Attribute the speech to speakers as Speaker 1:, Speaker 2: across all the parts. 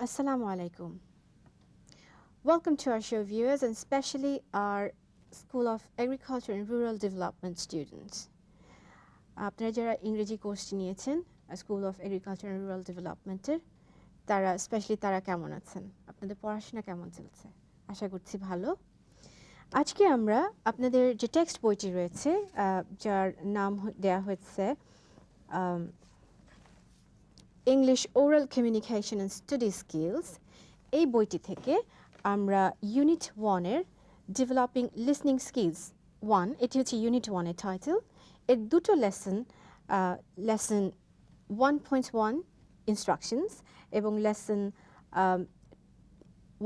Speaker 1: Assalamu alaikum. Welcome to our show, viewers, and especially our School of Agriculture and Rural Development students. আপনারা যারা ইংরেজি কোর্সটি নিয়েছেন school of agriculture and rural ডেভেলপমেন্টের তারা specially তারা কেমন আছেন, আপনাদের পড়াশোনা কেমন চলছে? আশা করছি ভালো। আজকে আমরা আপনাদের যে টেক্সট বইটি রয়েছে যার নাম দেয়া হয়েছে English Oral Communication and Study Skills, এই বইটি থেকে আমরা ইউনিট 1 এর Developing Listening Skills 1, এটি হচ্ছে ইউনিট 1 এর টাইটেল। এর দুটো লেসন 1.1 ইনস্ট্রাকশনস এবং লেসন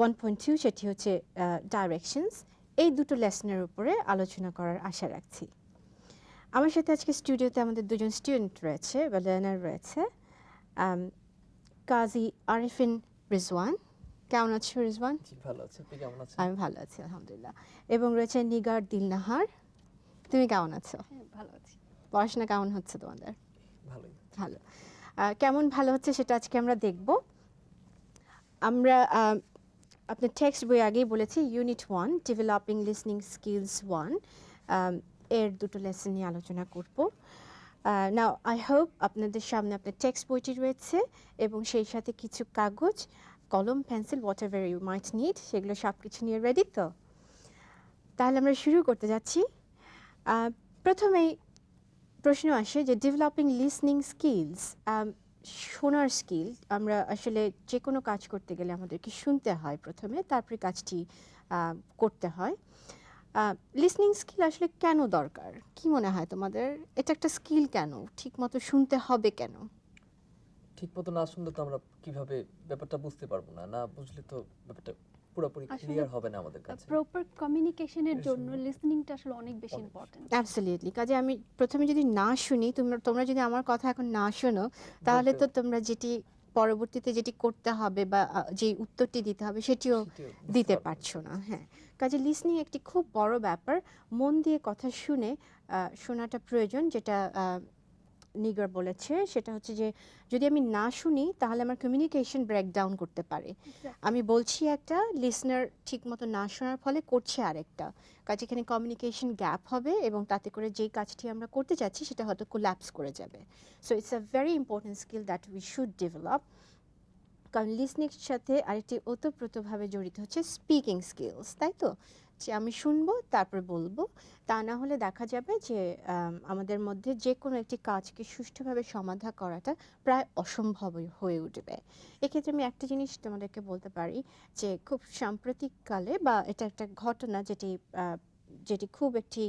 Speaker 1: 1.2 সেটি হচ্ছে ডাইরেকশনস। এই দুটো লেসনের উপরে আলোচনা করার আশা রাখছি। আমার সাথে আজকে স্টুডিওতে আমাদের দুজন স্টুডেন্ট রয়েছে বা লার্নার রয়েছে। Quazi, Arefin, Rezoane. কেমন আছো রিজওয়ান?
Speaker 2: জি ভালো আছি, আপনি কেমন আছেন?
Speaker 1: আমি ভালো আছি আলহামদুলিল্লাহ। এবং রয়েছে নিগার দিল নাহার। তুমি কেমন আছো?
Speaker 3: হ্যাঁ ভালো আছি।
Speaker 1: পড়াশোনা কেমন হচ্ছে তোমাদের?
Speaker 2: ভালোই।
Speaker 1: ভালো। কেমন ভালো হচ্ছে সেটা আজকে আমরা দেখব। আমরা আপনার টেক্সট বই আগেই বলেছি ইউনিট 1 ডেভেলপিং লিসনিং স্কিলস 1 এর দুটো লেসন নিয়ে আলোচনা করব। নাও আই হোপ আপনাদের সামনে আপনার টেক্সট বইটি রয়েছে এবং সেই সাথে কিছু কাগজ, কলম, pencil, whatever you might need, সেগুলো সব কিছু নিয়ে রেডি তো? তাহলে আমরা শুরু করতে যাচ্ছি। প্রথমেই প্রশ্ন আসে যে ডেভেলপিং লিসনিং স্কিলস, শোনার স্কিল। আমরা আসলে যে কোনো কাজ করতে গেলে আমাদেরকে শুনতে হয় প্রথমে, তারপরে কাজটি করতে হয়। লিসনিং স্কিল আসলে কেন দরকার, কি মনে হয় তোমাদের? এটা একটা স্কিল কেন? ঠিক মতো শুনতে হবে কেন?
Speaker 2: ঠিক মতো না শুনলে তো আমরা কিভাবে ব্যাপারটা বুঝতে পারবো না, না বুঝলে তো ব্যাপারটা পুরোপুরি ক্লিয়ার হবে না আমাদের কাছে।
Speaker 3: প্রপার কমিউনিকেশনের জন্য লিসনিংটা আসলে অনেক বেশি ইম্পর্টেন্ট।
Speaker 1: অ্যাবসলিউটলি। কাজে আমি প্রথমে যদি না শুনি, তোমরা যদি আমার কথা এখন না শোনো, তাহলে তো তোমরা যেটি পরবর্তীতে যেটি করতে হবে বা যে উত্তরটি দিতে হবে সেটিও দিতে পারছো না। হ্যাঁ, কাজে লিসনিং একটি খুব বড় ব্যাপার। মন দিয়ে কথা শোনাটা প্রয়োজন। যেটা নিগার বলেছে সেটা হচ্ছে যে যদি আমি না শুনি তাহলে আমার কমিউনিকেশন ব্রেকডাউন করতে পারে। আমি বলছি একটা, লিসনার ঠিক মতো না শোনার ফলে করছে আরেকটা কাজ, এখানে কমিউনিকেশন গ্যাপ হবে এবং তাতে করে যেই কাজটি আমরা করতে চাচ্ছি সেটা হয়তো কোল্যাপস করে যাবে। So it's a very important skill that we should develop. কারণ লিসনিংয়ের সাথে আরেকটি ওতপ্রোতভাবে জড়িত হচ্ছে স্পিকিং স্কিলস, তাই তো? যে আমি শুনবো তারপর বলবো, তা না হলে দেখা যাবে যে আমাদের মধ্যে যে কোনো একটি কাজকে সুষ্ঠুভাবে সমাধা করাটা প্রায় অসম্ভব হয়ে উঠবে। এক্ষেত্রে আমি একটা জিনিস তোমাদেরকে বলতে পারি যে খুব সাম্প্রতিককালে, বা এটা একটা ঘটনা যেটি খুব একটি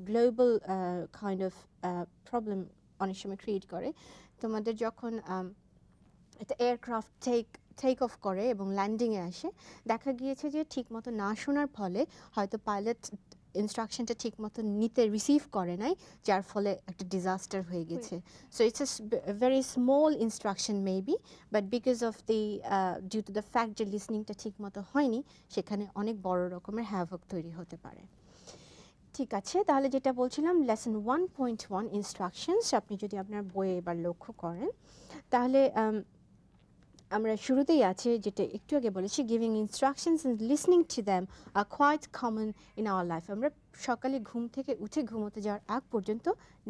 Speaker 1: গ্লোবাল কাইন্ড অফ প্রবলেম অনেক সময় ক্রিয়েট করে। তোমাদের যখন একটা এয়ারক্রাফট টেক অফ করে এবং ল্যান্ডিংয়ে আসে, দেখা গিয়েছে যে ঠিকমতো না শোনার ফলে হয়তো পাইলট ইনস্ট্রাকশনটা ঠিকমতো রিসিভ করে নাই, যার ফলে একটা ডিজাস্টার হয়ে গেছে। So it's a very small instruction maybe, but because of due to the fact যে লিসনিংটা ঠিকমতো হয়নি, সেখানে অনেক বড় রকমের হ্যাভক তৈরি হতে পারে। ঠিক আছে, তাহলে যেটা বলছিলাম লেসন 1.1 ইনস্ট্রাকশনস, আপনি যদি আপনার বইয়ে এবার লক্ষ্য করেন তাহলে আমরা শুরুতেই আছে যেটা একটু আগে বলেছি, giving instructions and listening to them are quite common in our life. আমরা সকালে ঘুম থেকে উঠে ঘুমোতে যাওয়ার আগ পর্যন্ত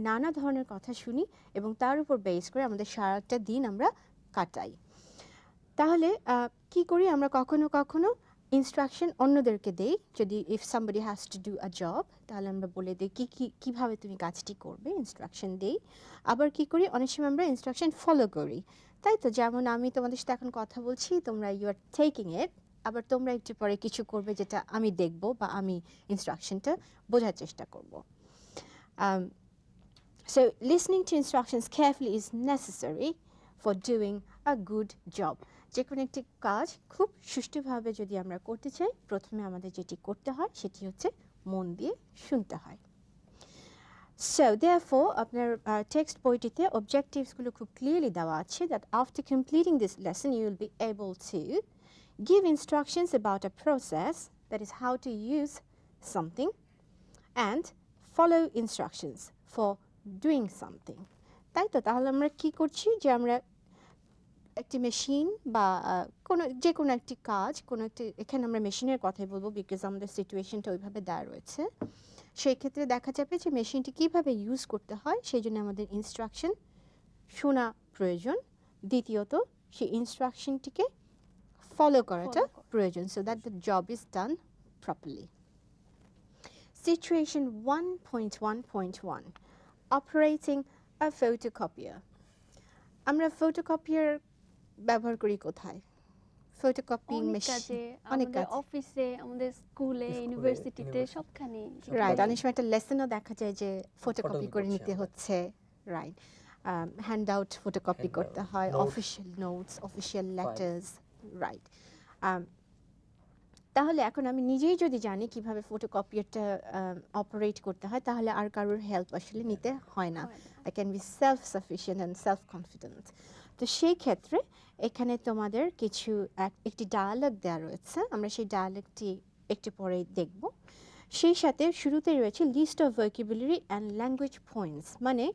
Speaker 1: নানা ধরনের কথা শুনি এবং তার উপর বেস করে আমাদের সারাটা দিন আমরা কাটাই। তাহলে কি করি আমরা, কখনো কখনো ইনস্ট্রাকশন অন্যদেরকে দেই। যদি if somebody has to do a job, তাহলে আমরা বলে দিই কিভাবে তুমি কাজটি করবে, ইনস্ট্রাকশন দেই। আবার কি করি, অনেক সময় আমরা ইনস্ট্রাকশন ফলো করি, তাই তো? যেমন আমি তোমাদের সাথে এখন কথা বলছি, তোমরা ইউ আর টেকিং ইট, আবার তোমরা একটু পরে কিছু করবে যেটা আমি দেখব বা আমি ইনস্ট্রাকশনটা বোঝার চেষ্টা করব। So listening to instructions carefully is necessary for doing a good job. যে কোনো একটি কাজ খুব সুষ্ঠুভাবে যদি আমরা করতে চাই, প্রথমে আমাদের যেটি করতে হয় সেটি হচ্ছে মন দিয়ে শুনতে হয়। So therefore আপনার টেক্সট বইটিতে অবজেক্টিভসগুলো খুব ক্লিয়ারলি দেওয়া আছে, that after completing this lesson you will be able to give instructions about a process, that is how to use something, and follow instructions for doing something. তাই তো? তাহলে আমরা কি করছি, যে আমরা একটি মেশিন বা যে কোনো একটি কাজ, কোনো একটি, এখানে আমরা মেশিনের কথাই বলবো বিকজ আমাদের সিচুয়েশনটা ওইভাবে দেওয়া রয়েছে। সেই ক্ষেত্রে দেখা যাবে যে মেশিনটি কিভাবে ইউজ করতে হয় সেই জন্য আমাদের ইনস্ট্রাকশন শোনা প্রয়োজন। দ্বিতীয়ত সেই ইনস্ট্রাকশনটিকে ফলো করাটা প্রয়োজন, so that the job is done properly. Situation 1.1.1 Operating a photocopier. আমরা ফটোকপিয়ার ব্যবহার করি কোথায়? ফটোকপিং মেশিন অনেক
Speaker 3: আমাদের অফিসে, আমাদের স্কুলে, ইউনিভার্সিটিতে, সবখানে।
Speaker 1: রাইট, অনেক সময় একটা লেসনও দেখা যায় যে ফটোকপি করে নিতে হচ্ছে। রাইট, হ্যান্ড আউট ফটোকপি করতে হয়, official notes, official letters. Right, তাহলে এখন আমি নিজেই যদি জানি কিভাবে ফটোকপিয়ারটা অপারেট করতে হয়, তাহলে আর কারোর হেল্প আসলে নিতে হয় না। I can be self sufficient and self confident. তো সেই ক্ষেত্রে এখানে তোমাদের কিছু একটি ডায়ালগ দেওয়া রয়েছে, আমরা সেই ডায়ালগটি একটু পরে দেখব। সেই সাথে শুরুতেই রয়েছে list of vocabulary and language points, মানে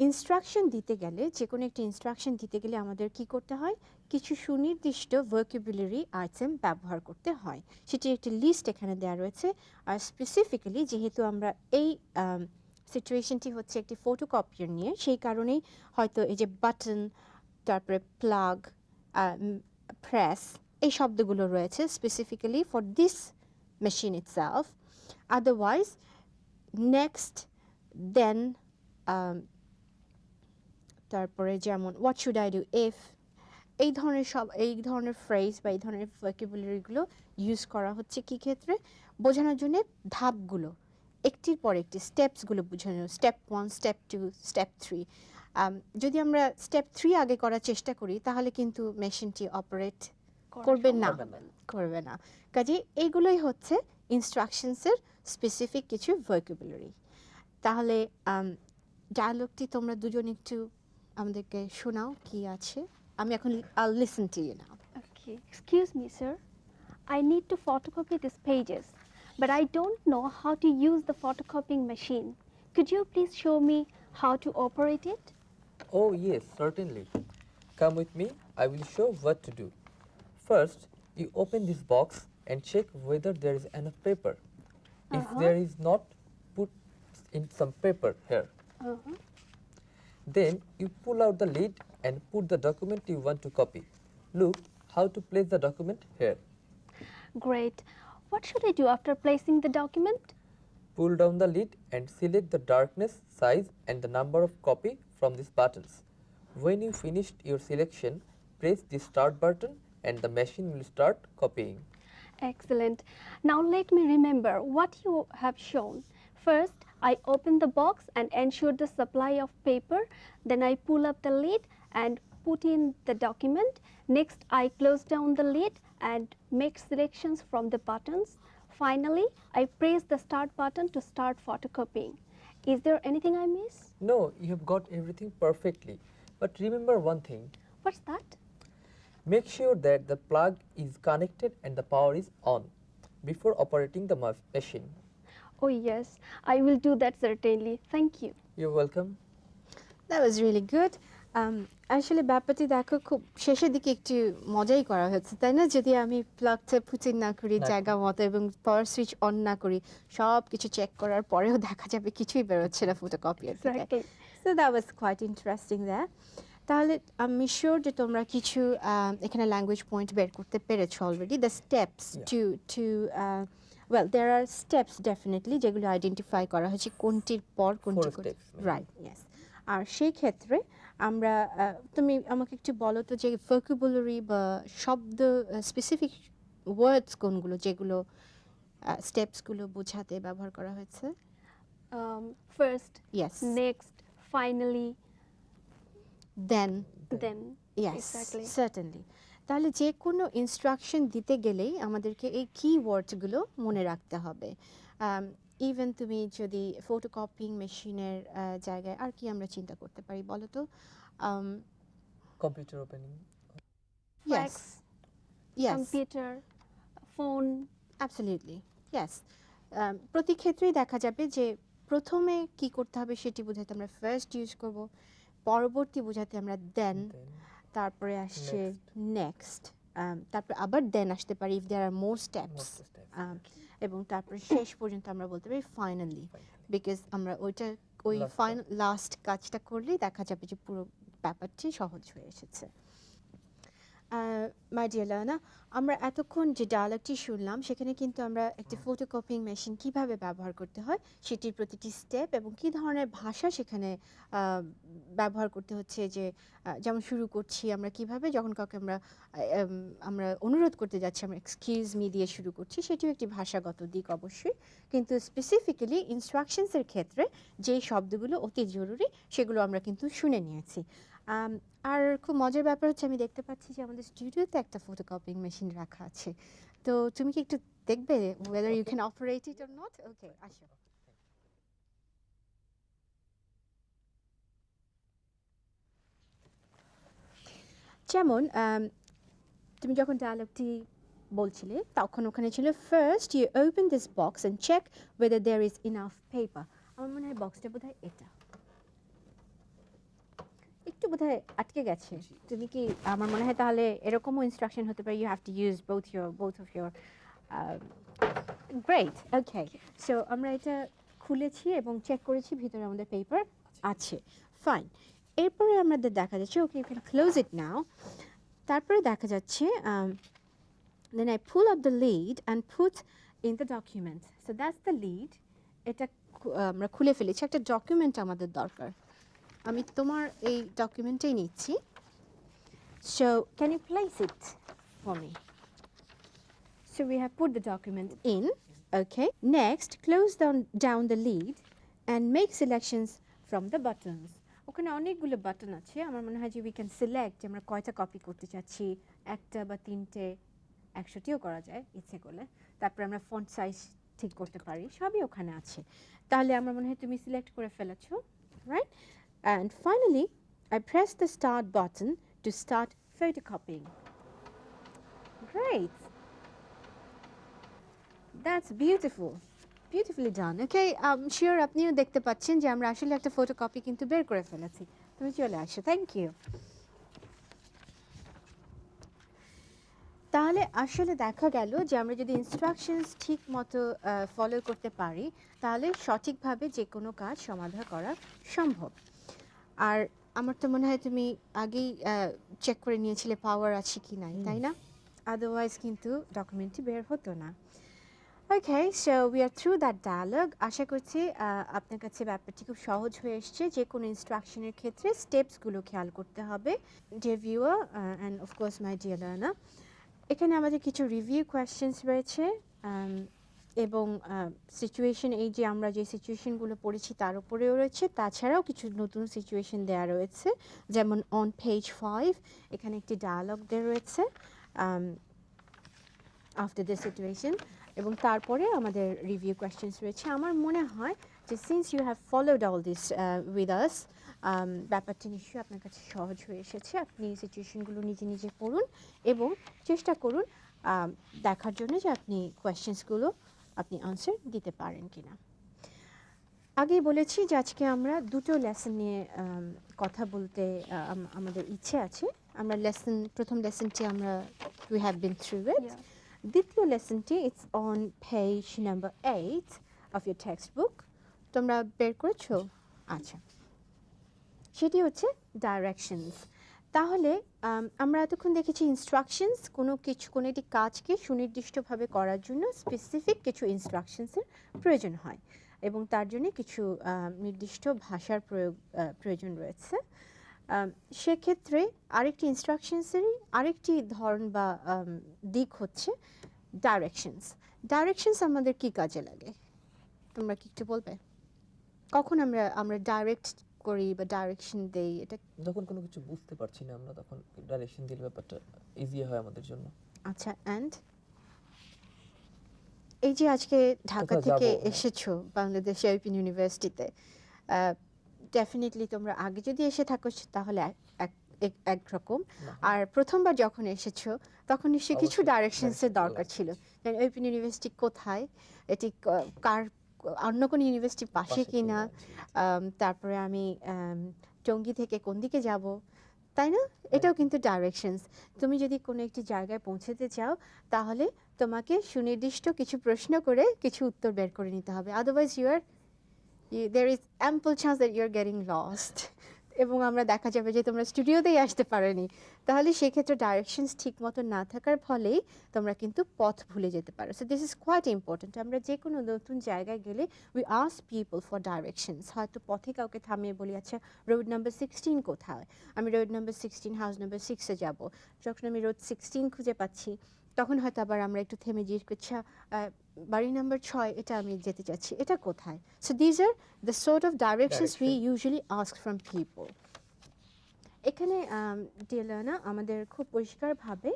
Speaker 1: ইনস্ট্রাকশন দিতে গেলে, যে কোনো একটি ইনস্ট্রাকশন দিতে গেলে আমাদের কি করতে হয়, কিছু সুনির্দিষ্ট ভোকাবুলারি আইটেম ব্যবহার করতে হয়। সেটির একটি লিস্ট এখানে দেওয়া রয়েছে। আর স্পেসিফিক্যালি যেহেতু আমরা এই সিচুয়েশনটি হচ্ছে একটি ফটোকপিয়ার নিয়ে, সেই কারণেই হয়তো এই যে বাটন, তারপরে প্লাগ, প্রেস, এই শব্দগুলো রয়েছে specifically for this machine itself. Otherwise next, then, তারপরে যেমন what should I do if, এই ধরনের ফ্রেজ বা এই ধরনের ভোকাবুলারিগুলো ইউজ করা হচ্ছে কি ক্ষেত্রে, বোঝানোর জন্য ধাপগুলো, একটির পর একটি স্টেপসগুলো বোঝানো, স্টেপ 1, স্টেপ 2, স্টেপ 3। যদি আমরা স্টেপ 3 আগে করার চেষ্টা করি তাহলে কিন্তু মেশিনটি অপারেট করবে না। কাজে এইগুলোই হচ্ছে ইনস্ট্রাকশনসের স্পেসিফিক কিছু ভোকাবুলারি। তাহলে ডায়ালগটি তোমরা দুজন একটু আমাদেরকে শোনাও কি আছে। আমি এখন I'll listen to you now.
Speaker 3: Okay, excuse me, sir. I need to photocopy these pages, but I don't know how to use the photocopying machine. Could you please show me how to operate it?
Speaker 2: Oh yes, certainly. Come with me, I will show what to do. First, you open this box and check whether there is enough paper. If there is not, put in some paper here. Then you pull out the lid and put the document you want to copy. Look how to place the document here.
Speaker 3: Great. What should I do after placing the document?
Speaker 2: Pull down the lid and select the darkness, size and the number of copy from these buttons. When you finished your selection, press the start button and the machine will start copying.
Speaker 3: Excellent. Now let me remember what you have shown. First, I open the box and ensure the supply of paper. Then I pull up the lid and put in the document. Next, I close down the lid and make selections from the buttons. Finally, I press the start button to start photocopying. Is there anything I miss?
Speaker 2: No, you have got everything perfectly. But remember one thing.
Speaker 3: What's that?
Speaker 2: Make sure that the plug is connected and the power is on before operating the machine.
Speaker 3: Oh yes, I will do that certainly. Thank you.
Speaker 2: You're welcome.
Speaker 1: That was really good. আসলে ব্যাপারটি দেখো খুব শেষের দিকে একটু মজাই করা হয়েছে তাই না, যদি আমি প্লাগটা পুটিং না করি
Speaker 2: না
Speaker 1: জায়গা মতো এবং পাওয়ার সুইচ অন না করি, সব কিছু চেক করার পরেও দেখা যাবে কিছুই বেরোচ্ছে না ফটোকপিয়ার থেকে।
Speaker 3: Exactly.
Speaker 1: So that was quite interesting that. তাহলে আমি শিওর যে তোমরা কিছু এখানে ল্যাঙ্গুয়েজ পয়েন্ট বের করতে পেরেছো already. The steps to well there are steps definitely যেগুলো আইডেন্টিফাই করা হয়েছে কোনটির পর কোনটি,
Speaker 2: steps,
Speaker 1: রাইট, ইয়েস। আর সেই ক্ষেত্রে আমরা তুমি আমাকে একটু বলো তো যে ভোকাবুলারি বা শব্দ স্পেসিফিক ওয়ার্ডস কোনগুলো যেগুলো স্টেপসগুলো বোঝাতে ব্যবহার করা হয়েছে।
Speaker 3: First,
Speaker 1: ইয়েস,
Speaker 3: next, finally,
Speaker 1: দেন,
Speaker 3: then.
Speaker 1: Yes,
Speaker 3: Exactly.
Speaker 1: সার্টেনলি। তাহলে যে কোনো ইনস্ট্রাকশন দিতে গেলেই আমাদেরকে এই কিওয়ার্ডসগুলো মনে রাখতে হবে। ইভেন তুমি যদি ফটোকপিং মেশিনের জায়গায় আর কি আমরা চিন্তা করতে পারি বলো তো।
Speaker 2: Computer opening,
Speaker 1: yes,
Speaker 3: Fax,
Speaker 1: yes,
Speaker 3: computer, phone.
Speaker 1: Absolutely, yes. প্রতি ক্ষেত্রেই দেখা যাবে যে প্রথমে কি করতে হবে সেটি বোঝাতে আমরা ফার্স্ট ইউজ করব, পরবর্তী বোঝাতে আমরা দেন, তারপরে আসছে নেক্সট, তারপর আবার দেন আসতে পারি if there R more steps, এবং তারপরে শেষ পর্যন্ত আমরা বলতে পারি ফাইনালি, বিকজ আমরা ওই লাস্ট কাজটা করলেই দেখা যাবে যে পুরো ব্যাপারটি সহজ হয়ে এসেছে। মাই ডিয়ার লার্নার, আমরা এতক্ষণ যে ডায়ালগটি শুনলাম সেখানে কিন্তু আমরা একটি ফটোকপিং মেশিন কিভাবে ব্যবহার করতে হয় সেটির প্রতিটি স্টেপ এবং কী ধরনের ভাষা সেখানে ব্যবহার করতে হচ্ছে, যে যেমন শুরু করছি আমরা কিভাবে যখন কাউকে আমরা অনুরোধ করতে যাচ্ছি আমরা এক্সকিউজ মি দিয়ে শুরু করছি, সেটিও একটি ভাষাগত দিক অবশ্যই, কিন্তু স্পেসিফিক্যালি ইনস্ট্রাকশনসের ক্ষেত্রে যেই শব্দগুলো অতি জরুরি সেগুলো আমরা কিন্তু শুনে নিয়েছি। আর খুব মজার ব্যাপার হচ্ছে আমি দেখতে পাচ্ছি যে আমাদের স্টুডিওতে একটা ফটোকপিং মেশিন রাখা আছে, তো তুমি কি একটু দেখবে whether you can operate it or not? ওকে, আসো। যেমন তুমি যখন ডায়ালগটি বলছিলে তখন ওখানে ছিল first you open this box and check whether there is enough paper। আমার মনে হয় বক্সটা বোধহয় এটা একটু বোধহয় আটকে গেছে। তুমি কি, আমার মনে হয় তাহলে এরকমও ইনস্ট্রাকশন হতে পারে, you have to use both of your great. Okay, so আমরা এটা খুলেছি এবং চেক করেছি ভিতরে আমাদের পেপার আছে, ফাইন। এরপরে আমাদের দেখা যাচ্ছে okay you can close it now. তারপরে দেখা যাচ্ছে then I pull up the lead and put in the document, so that's the lead। এটা আমরা খুলে ফেলেছি, একটা ডকুমেন্ট আমাদের দরকার, আমি তোমার এই ডকুমেন্টেই নিচ্ছি। So can you place it for me? So we have put the document in. Okay. Next, close down the lead and make selections from the buttons. ওখানে অনেকগুলো বাটন আছে, আমার মনে হয় যে we can select আমরা কয়টা কপি করতে চাচ্ছি, একটা বা তিনটে, 100টিও করা যায় ইচ্ছে করলে। তারপরে আমরা ফন্ট সাইজ ঠিক করতে পারি, সবই ওখানে আছে। তাহলে আমার মনে হয় তুমি সিলেক্ট করে ফেলেছো, right? And finally, I press the start button to start photocopying. Great. That's beautiful. Beautifully done. Okay, I'm sure আপনিও দেখতে পাচ্ছেন যে আমরা আসলে একটা ফটোকপি কিন্তু বের করে ফেলেছি। তুমি চলে আসো, থ্যাংক ইউ। তাহলে আসলে দেখা গেল যে আমরা যদি ইনস্ট্রাকশনস ঠিক মতো ফলো করতে পারি তাহলে সঠিকভাবে যে কোনো কাজ সমাধান করা সম্ভব। আর আমার তো মনে হয় তুমি আগেই চেক করে নিয়েছিলে পাওয়ার আছে কি নাই, তাই না? আদারওয়াইজ কিন্তু ডকুমেন্টটি বের হতো না। Okay, so we are through that dialogue. আশা করছি আপনার কাছে ব্যাপারটি খুব সহজ হয়ে এসছে। যে কোনো ইনস্ট্রাকশনের ক্ষেত্রে স্টেপসগুলো খেয়াল করতে হবে। Dear viewer and of course my dear learner, এখানে আমাদের কিছু রিভিউ কোয়েশ্চেন্স রয়েছে এবং সিচুয়েশন, এই যে আমরা যে সিচুয়েশনগুলো পড়েছি তার উপরেও রয়েছে, তাছাড়াও কিছু নতুন সিচুয়েশন দেওয়া রয়েছে, যেমন অন পেজ 5 এখানে একটি ডায়ালগ দেওয়া রয়েছে আফটার দ্য সিচুয়েশন, এবং তারপরে আমাদের রিভিউ কোয়েশ্চেন্স রয়েছে। আমার মনে হয় যে since you have followed all this with us, ব্যাপারটি নিশ্চয়ই আপনার কাছে সহজ হয়ে এসেছে। আপনি সিচুয়েশনগুলো নিজে নিজে পড়ুন এবং চেষ্টা করুন দেখার জন্য যে আপনি কোয়েশ্চেন্সগুলো আপনি আনসার দিতে পারেন কিনা। আগেই বলেছি যে আজকে আমরা দুটো লেসন নিয়ে কথা বলতে আমাদের ইচ্ছে আছে। আমরা প্রথম লেসনটি আমরা we have been through it.
Speaker 3: Yeah.
Speaker 1: দ্বিতীয় লেসনটি it's on page number 8 of your textbook. তোমরা বের করেছো? আচ্ছা, সেটি হচ্ছে ডাইরেকশনস। তাহলে আমরা এতক্ষণ দেখেছি ইনস্ট্রাকশনস, কোনো একটি কাজকে সুনির্দিষ্টভাবে করার জন্য স্পেসিফিক কিছু ইনস্ট্রাকশনসের প্রয়োজন হয় এবং তার জন্য কিছু নির্দিষ্ট ভাষার প্রয়োজন রয়েছে। সেক্ষেত্রে আরেকটি ইনস্ট্রাকশনসেরই আরেকটি ধরন বা দিক হচ্ছে ডাইরেকশনস। ডাইরেকশনস আমাদের কি কাজে লাগে তোমরা কি একটু বলবে? কখন আমরা ডাইরেক্ট করি বা ডাইরেকশন দেই? এটা
Speaker 2: যখন কোনো কিছু বুঝতে পারছি না আমরা তখন ডাইরেকশন দিলে ব্যাপারটা ইজি হয় আমাদের জন্য।
Speaker 1: আচ্ছা, এন্ড এই যে আজকে ঢাকা
Speaker 2: কোথায়
Speaker 1: থেকে
Speaker 2: যাবো?
Speaker 1: এসেছো বাংলাদেশ ওপেন ইউনিভার্সিটিতে, ডেফিনেটলি তোমরা আগে যদি এসে থাকো তাহলে একরকম,
Speaker 2: না।
Speaker 1: আর প্রথমবার যখন এসেছো তখন নিশ্চয়ই কিছু
Speaker 2: অবশ্যই
Speaker 1: ডাইরেকশনসের
Speaker 2: direction
Speaker 1: দরকার ছিল। ওপেন ইউনিভার্সিটি কোথায়, এটি কার, অন্য কোনো ইউনিভার্সিটির পাশে
Speaker 2: পাশে
Speaker 1: কিনা, তারপরে আমি টঙ্গী থেকে কোন দিকে যাব, তাই না? এটাও কিন্তু ডাইরেকশনস। তুমি যদি কোনো একটি জায়গায় পৌঁছতে চাও তাহলে তোমাকে সুনির্দিষ্ট কিছু প্রশ্ন করে কিছু উত্তর বের করে নিতে হবে, otherwise there is ample chance that you're getting lost এবং আমরা দেখা যাবে যে তোমরা স্টুডিওতেই আসতে পারোনি। তাহলে সেক্ষেত্রে ডাইরেকশনস ঠিক মতো না থাকার ফলেই তোমরা কিন্তু পথ ভুলে যেতে পারো। So this is quite important. আমরা যে কোনো নতুন জায়গায় গেলে we ask people for directions. হয়তো পথে কাউকে থামিয়ে বলি, আচ্ছা রোড নাম্বার 16 কোথায়? আমি রোড নাম্বার 16 হাউস নাম্বার 6-এ যাব। যখন আমি রোড 16 খুঁজে পাচ্ছি তখন হয়তো আবার আমরা একটু থেমে জিজ্ঞেস করছি, বাড়ি নাম্বার 6 এটা আমি যেতে চাচ্ছি, এটা কোথায়? So these are the sort of directions we usually ask from people. এখানে ডিয়ার লার্নার, আমাদের খুব পরিষ্কারভাবে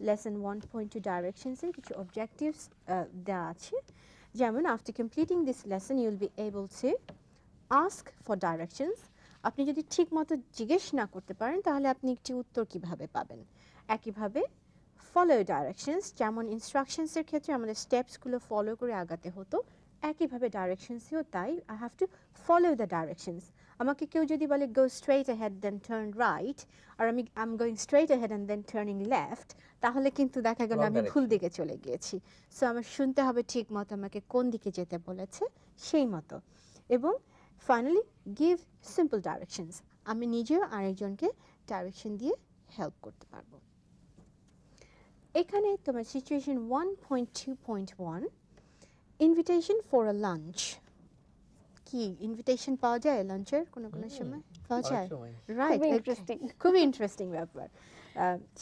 Speaker 1: লেসন 1.2 ডাইরেকশনসের কিছু অবজেক্টিভস দেওয়া আছে। যেমন after completing this lesson you will be able to ask for directions. আপনি যদি ঠিক মতো জিজ্ঞেস না করতে পারেন তাহলে আপনি একটি উত্তর কিভাবে পাবেন? একইভাবে ফলো ডাইরেকশনস, যেমন ইনস্ট্রাকশনসের ক্ষেত্রে আমাদের স্টেপসগুলো ফলো করে আগাতে হতো, একইভাবে ডাইরেকশনসেও তাই। I have to follow the directions. আমাকে কেউ যদি বলে go straight ahead then turn right, আর আমি I am going straight ahead and then turning left, তাহলে কিন্তু দেখা গেল
Speaker 2: Wrong
Speaker 1: আমি ভুল
Speaker 2: direction.
Speaker 1: দিকে চলে গিয়েছি। সো আমার শুনতে হবে ঠিক মতো আমাকে কোন দিকে যেতে বলেছে সেই মতো। এবং ফাইনালি গিভ সিম্পল ডাইরেকশনস। আমি নিজেও আরেকজনকে ডাইরেকশন দিয়ে হেল্প করতে পারবো। এখানে তোমার situation 1.2.1 invitation for a lunch. কি ইনভিটেশন পাওয়া যায় লাঞ্চের কোনো সময়? পাওয়া যায়, রাইট?
Speaker 3: খুবই interesting.
Speaker 1: খুবই ইন্টারেস্টিং ব্যাপার।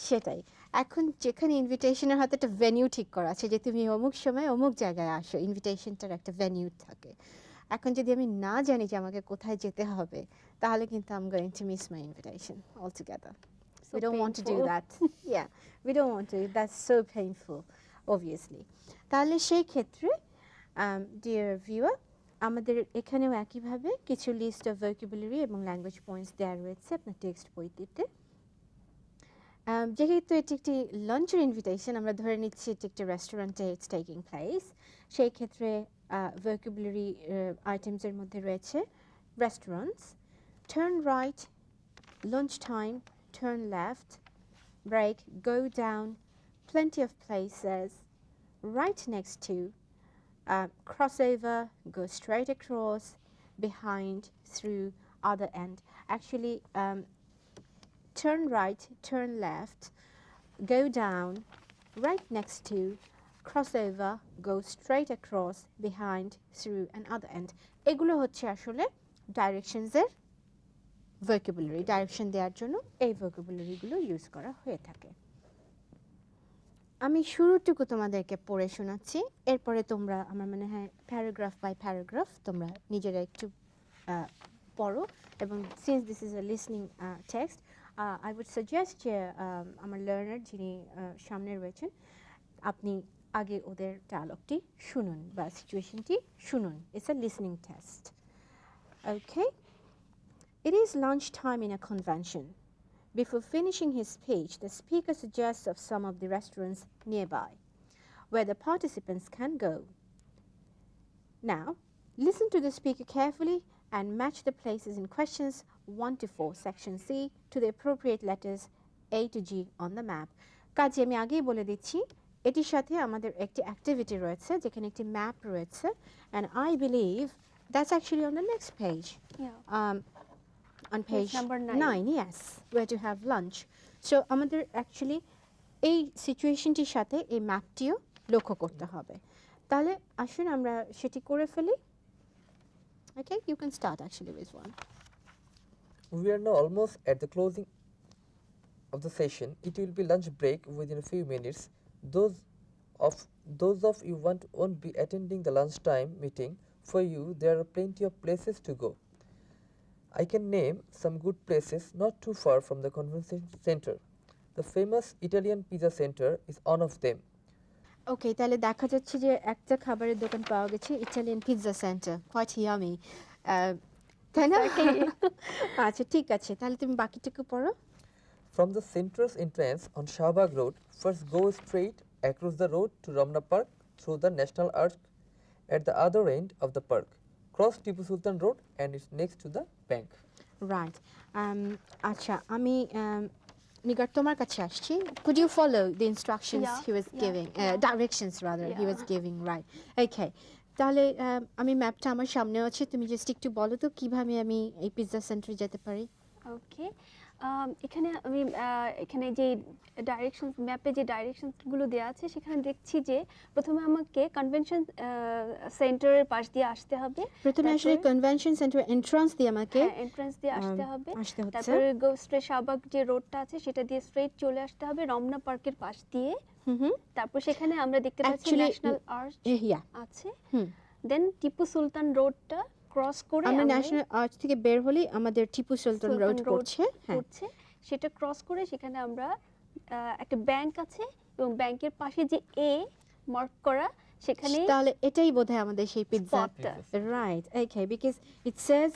Speaker 1: সেটাই, এখন যেখানে ইনভিটেশনের হাতে একটা ভেনিউ ঠিক করা আছে যে তুমি অমুক সময় অমুক জায়গায় আসো, ইনভিটেশনটার একটা ভেনিউ থাকে। এখন যদি আমি না জানি যে আমাকে কোথায় যেতে হবে তাহলে কিন্তু I am going to miss my invitation altogether.
Speaker 3: So
Speaker 1: We don't want to do
Speaker 3: painful.
Speaker 1: that. Yeah, we don't want to. That's so painful, obviously. তাহলে সেই ক্ষেত্রে dear viewer, আমাদের এখানেও একইভাবে কিছু লিস্ট অফ ভোকাবুলারি এবং ল্যাঙ্গুয়েজ পয়েন্টস দেওয়া রয়েছে আপনার টেক্সট বইটিতে। যেহেতু এটি একটি লাঞ্চের ইনভিটেশন, আমরা ধরে নিচ্ছি এটি একটি রেস্টুরেন্টে ইটস টেকিং প্লেস। সেই ক্ষেত্রে ভোকাবুলারি আইটেমসের মধ্যে রয়েছে restaurants, turn right, lunch time, turn left, break, go down, plenty of places, right next to, crossover, go straight across, behind, through, other end. Actually, turn right, turn left, go down, right next to, crossover, go straight across, behind, through, and other end. এগুলো হচ্ছে আসলে ডাইরেকশনসের vocabulary. Direction দেওয়ার জন্য এই ভোকাবুলারিগুলো use করা হয়ে থাকে। আমি শুরুটুকু তোমাদেরকে পড়ে শোনাচ্ছি, এরপরে তোমরা আমার মনে হয় প্যারাগ্রাফ বাই প্যারাগ্রাফ তোমরা নিজেরা একটু পড়ো। এবং since this is a listening text, I would suggest যে আমার লার্নার যিনি সামনে রয়েছেন আপনি আগে ওদের ডায়ালগটি শুনুন বা সিচুয়েশনটি শুনুন। It's a listening test. Okay? It is lunchtime in a convention. Before finishing his speech, the speaker suggests of some of the restaurants nearby, where the participants can go. Now, Listen to the speaker carefully and match the places in questions 1 to 4, section C, to the appropriate letters A to G on the map. কাজে আমি আগেই বলে দিচ্ছি এটির সাথে আমাদের একটি activity রয়েছে যেখানে একটি ম্যাপ রয়েছে and I believe that's actually on the next page.
Speaker 3: Yeah.
Speaker 1: On page
Speaker 3: number
Speaker 1: 9, yes, where to have lunch. So আমাদের actually এই সিচুয়েশনটির সাথে এই ম্যাপটিও লক্ষ্য করতে হবে তাহলে আসুন আমরা সেটি করে ফেলি Okay, you can start actually with one.
Speaker 2: We are now almost at the closing of the session. It will be lunch break within a few minutes. Those of you won't be attending the lunchtime meeting. For you, there are plenty of places to go. I can name some good places not too far from the convention center. The famous Italian pizza center is one of them.
Speaker 1: Okay, তাহলে দেখা যাচ্ছে যে একটা খাবারের দোকান পাওয়া গেছে Italian pizza centre quite yummy. তাই না আচ্ছা ঠিক আছে তাহলে তুমি বাকিটুকু পড়ো
Speaker 2: From the center's entrance on Shahbag Road, first go straight across the road to Ramna Park through the National Arch at the other end of the park. Cross Tipu Sultan Road and it's next to the bank.
Speaker 1: Right. আচ্ছা আমি নিগার তোমার কাছে আসছি could you follow the instructions
Speaker 3: Yeah,
Speaker 1: he was
Speaker 3: yeah,
Speaker 1: giving
Speaker 3: yeah.
Speaker 1: directions rather he was
Speaker 3: Yeah.
Speaker 1: giving right okay তাহলে আমি ম্যাপটা আমার সামনে আছে তুমি জাস্ট একটু বলো তো কিভাবে আমি এই পিৎজা সেন্টারে যেতে পারি
Speaker 3: ওকে এখানে আমি এখানে যে ডাইরেকশনস ম্যাপে যে ডাইরেকশনসগুলো দেওয়া আছে সেখানে দেখছি যে প্রথমে আমাকে কনভেনশন সেন্টারের পাশ দিয়ে আসতে হবে
Speaker 1: প্রথমে আসলে কনভেনশন সেন্টার এন্ট্রান্স দিয়ে আমাকে
Speaker 3: এন্ট্রান্স দিয়ে আসতে হবে
Speaker 1: আসতে হচ্ছে
Speaker 3: তারপরে গো স্ট্রেট শাহবাগ যে রোডটা আছে সেটা দিয়ে স্ট্রেট চলে আসতে হবে রমনা পার্কের পাশ দিয়ে তারপর সেখানে আমরা দেখতে পাচ্ছি
Speaker 1: Actually,
Speaker 3: ন্যাশনাল আর্চ
Speaker 1: yeah
Speaker 3: আছে দেন টিপু সুলতান রোডটা ক্রস করে
Speaker 1: আমরা ন্যাশনাল আর্চ থেকে বের হলেই আমাদের টিপু সুলতান রোড পড়ছে হ্যাঁ
Speaker 3: পড়ছে সেটা ক্রস করে সেখানে আমরা একটা ব্যাংক আছে এবং ব্যাংকের পাশে যে এ মার্ক করা সেখানে
Speaker 1: তাহলে এটাই বোধহয় আমাদের সেই pizza
Speaker 3: স্পটটা
Speaker 1: right okay because it says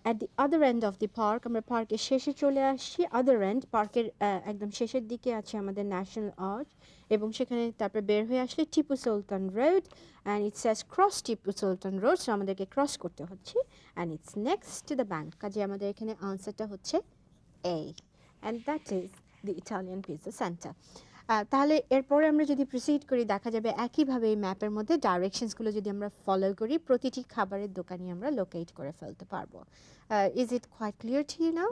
Speaker 1: at the other end of the park আমরা পার্কের শেষে চলে আসছি other end পার্কের একদম শেষের দিকে আছে আমাদের ন্যাশনাল আর্চ এবং সেখানে তারপরে বের হয়ে আসলে Tipu Sultan road and it says cross Tipu Sultan road so আমাদেরকে ক্রস করতে হচ্ছে and it's next to the bank কাজে আমাদের এখানে আনসারটা হচ্ছে A and that is the Italian Pizza Center তাহলে এরপরে আমরা যদি প্রসিড করি দেখা যাবে একইভাবে এই ম্যাপের মধ্যে ডাইরেকশনসগুলো যদি আমরা ফলো করি প্রতিটি খাবারের দোকানই আমরা লোকেট করে ফেলতে পারবো is it quite clear to you now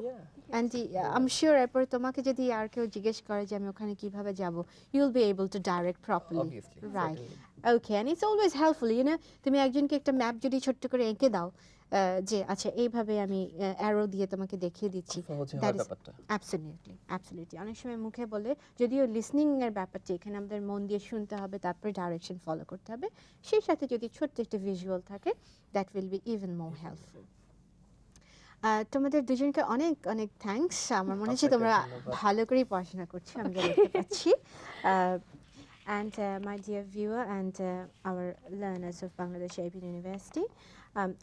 Speaker 1: and I am sure এরপরে তোমাকে যদি আর কেউ জিজ্ঞেস করে যে আমি ওখানে কিভাবে যাব you will be able to direct properly
Speaker 2: Obviously,
Speaker 1: right
Speaker 2: certainly.
Speaker 1: Okay and it's always helpful you know তুমি একজনকে একটা ম্যাপ যদি ছোট্ট করে এঁকে দাও যে আচ্ছা এইভাবে আমি অ্যারো দিয়ে তোমাকে দেখিয়ে দিচ্ছি
Speaker 2: সহজে হয়
Speaker 1: দ্যাট ইজ
Speaker 2: ব্যাপারটা।
Speaker 1: অ্যাবসলিউটলি অনেক সময় মুখে বলে যদিও লিসনিং এর ব্যাপারটা এখানে আমাদের মন দিয়ে শুনতে হবে তারপরে ডাইরেকশন ফলো করতে হবে সেই সাথে যদি ছোট্ট একটা ভিজুয়াল থাকে that will be even more helpful তোমাদের দুজনকে অনেক অনেক থ্যাঙ্কস আমার মনে হচ্ছে
Speaker 2: আপনাকে
Speaker 1: তোমরা
Speaker 2: ধন্যবাদ।
Speaker 1: ভালো করেই পড়াশোনা করছো আমি যা দেখতে পাচ্ছি and my dear viewer and our learners of Bangladesh Arefin University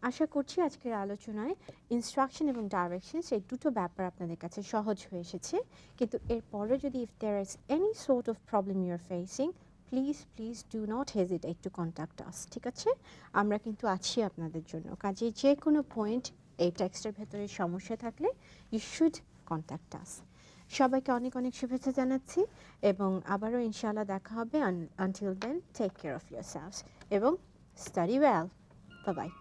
Speaker 1: আশা করছি আজকের আলোচনায় ইনস্ট্রাকশন এবং ডাইরেকশনস এই দুটো ব্যাপার আপনাদের কাছে সহজ হয়ে এসেছে কিন্তু এরপরে যদি if there is any sort of problem you are facing please do not hesitate to contact us ঠিক আছে আমরা কিন্তু আছি আপনাদের জন্য কাজে যে কোনো পয়েন্ট এই টেক্সটের ভেতরে সমস্যা থাকলে you should contact us সবাইকে অনেক অনেক শুভেচ্ছা জানাচ্ছি এবং আবারও ইনশাআল্লাহ দেখা হবে until then take care of yourselves এবং study well bye bye